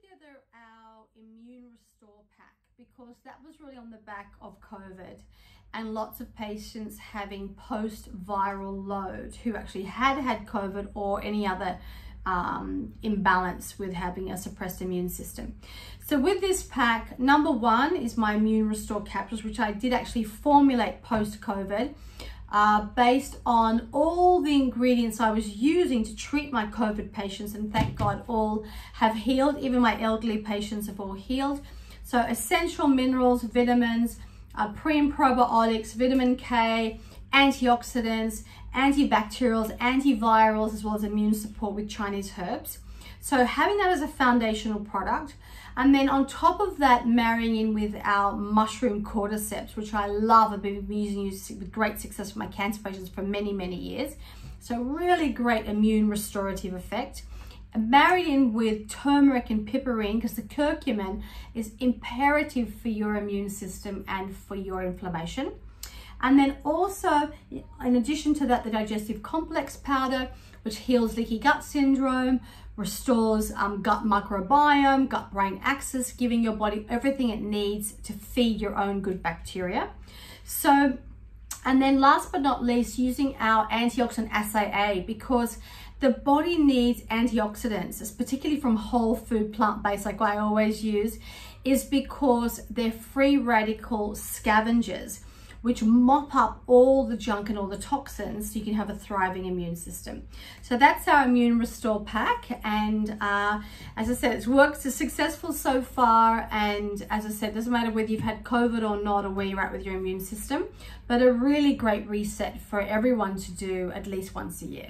together our Immune Restore pack because that was really on the back of COVID and lots of patients having post-viral load who actually had COVID or any other imbalance with having a suppressed immune system. So with this pack, number one is my Immune Restore capsules, which I did actually formulate post-COVID based on all the ingredients I was using to treat my COVID patients, and thank God all have healed. Even my elderly patients have all healed. So essential minerals, vitamins, pre and probiotics, vitamin K, antioxidants, antibacterials, antivirals, as well as immune support with Chinese herbs. So having that as a foundational product, and then on top of that, marrying in with our mushroom cordyceps, which I love. I've been using with great success for my cancer patients for many, many years. So really great immune restorative effect. And married in with turmeric and piperine, because the curcumin is imperative for your immune system and for your inflammation. And then also, in addition to that, the digestive complex powder, which heals leaky gut syndrome, restores gut microbiome, gut-brain axis, giving your body everything it needs to feed your own good bacteria. So, and then last but not least, using our antioxidant assay A, because the body needs antioxidants, particularly from whole food plant-based, like I always use, is because they're free radical scavengers, which mop up all the junk and all the toxins so you can have a thriving immune system. So that's our Immune Restore pack. And as I said, it's worked successful so far. And as I said, it doesn't matter whether you've had COVID or not, or where you're at with your immune system, but a really great reset for everyone to do at least once a year.